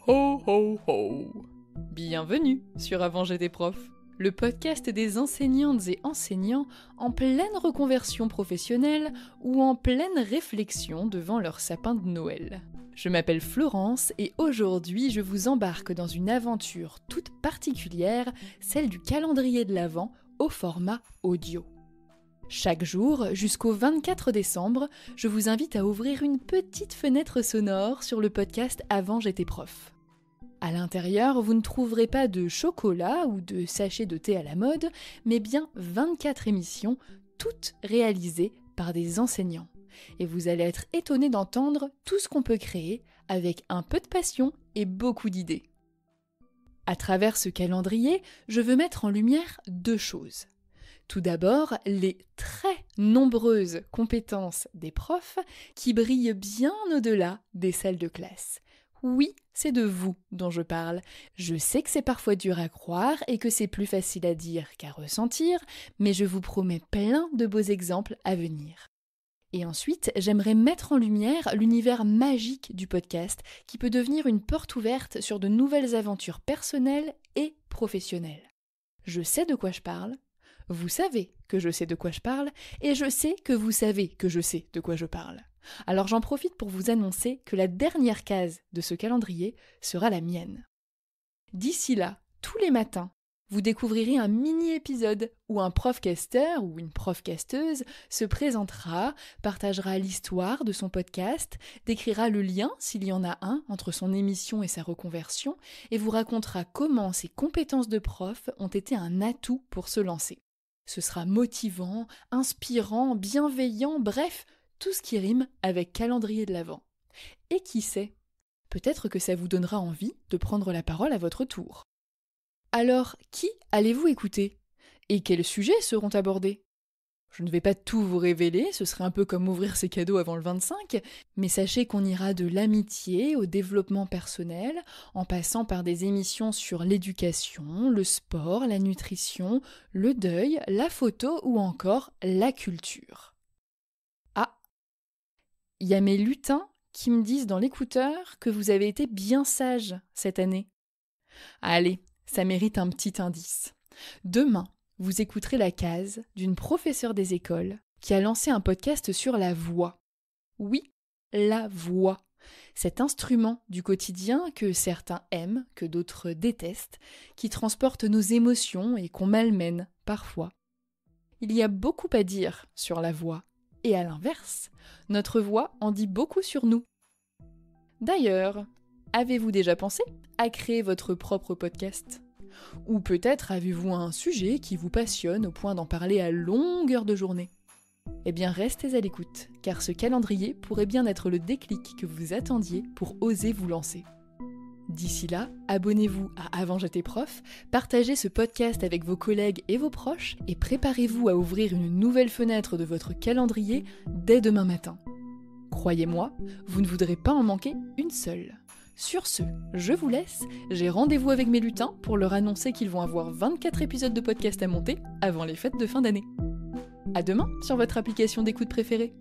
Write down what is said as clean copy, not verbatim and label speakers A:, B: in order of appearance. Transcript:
A: Ho ho ho! Bienvenue sur Avant j'étais prof, le podcast des enseignantes et enseignants en pleine reconversion professionnelle ou en pleine réflexion devant leur sapin de Noël. Je m'appelle Florence et aujourd'hui je vous embarque dans une aventure toute particulière, celle du calendrier de l'Avent au format audio. Chaque jour, jusqu'au 24 décembre, je vous invite à ouvrir une petite fenêtre sonore sur le podcast Avant j'étais prof. À l'intérieur, vous ne trouverez pas de chocolat ou de sachets de thé à la mode, mais bien 24 émissions, toutes réalisées par des enseignants. Et vous allez être étonnés d'entendre tout ce qu'on peut créer avec un peu de passion et beaucoup d'idées. À travers ce calendrier, je veux mettre en lumière deux choses. Tout d'abord, les très nombreuses compétences des profs qui brillent bien au-delà des salles de classe. Oui, c'est de vous dont je parle. Je sais que c'est parfois dur à croire et que c'est plus facile à dire qu'à ressentir, mais je vous promets plein de beaux exemples à venir. Et ensuite, j'aimerais mettre en lumière l'univers magique du podcast qui peut devenir une porte ouverte sur de nouvelles aventures personnelles et professionnelles. Je sais de quoi je parle. Vous savez que je sais de quoi je parle, et je sais que vous savez que je sais de quoi je parle. Alors j'en profite pour vous annoncer que la dernière case de ce calendrier sera la mienne. D'ici là, tous les matins, vous découvrirez un mini-épisode où un prof-casteur ou une prof-casteuse se présentera, partagera l'histoire de son podcast, décrira le lien, s'il y en a un, entre son émission et sa reconversion, et vous racontera comment ses compétences de prof ont été un atout pour se lancer. Ce sera motivant, inspirant, bienveillant, bref, tout ce qui rime avec calendrier de l'Avent. Et qui sait, peut-être que ça vous donnera envie de prendre la parole à votre tour. Alors, qui allez-vous écouter? Et quels sujets seront abordés? Je ne vais pas tout vous révéler, ce serait un peu comme ouvrir ses cadeaux avant le 25, mais sachez qu'on ira de l'amitié au développement personnel, en passant par des émissions sur l'éducation, le sport, la nutrition, le deuil, la photo ou encore la culture. Ah, il y a mes lutins qui me disent dans l'écouteur que vous avez été bien sages cette année. Allez, ça mérite un petit indice. Demain, vous écouterez la case d'une professeure des écoles qui a lancé un podcast sur la voix. Oui, la voix. Cet instrument du quotidien que certains aiment, que d'autres détestent, qui transporte nos émotions et qu'on malmène parfois. Il y a beaucoup à dire sur la voix. Et à l'inverse, notre voix en dit beaucoup sur nous. D'ailleurs, avez-vous déjà pensé à créer votre propre podcast ? Ou peut-être avez-vous un sujet qui vous passionne au point d'en parler à longueur de journée? Eh bien restez à l'écoute, car ce calendrier pourrait bien être le déclic que vous attendiez pour oser vous lancer. D'ici là, abonnez-vous à Avant j'étais prof, partagez ce podcast avec vos collègues et vos proches et préparez-vous à ouvrir une nouvelle fenêtre de votre calendrier dès demain matin. Croyez-moi, vous ne voudrez pas en manquer une seule. Sur ce, je vous laisse, j'ai rendez-vous avec mes lutins pour leur annoncer qu'ils vont avoir 24 épisodes de podcast à monter avant les fêtes de fin d'année. À demain sur votre application d'écoute préférée.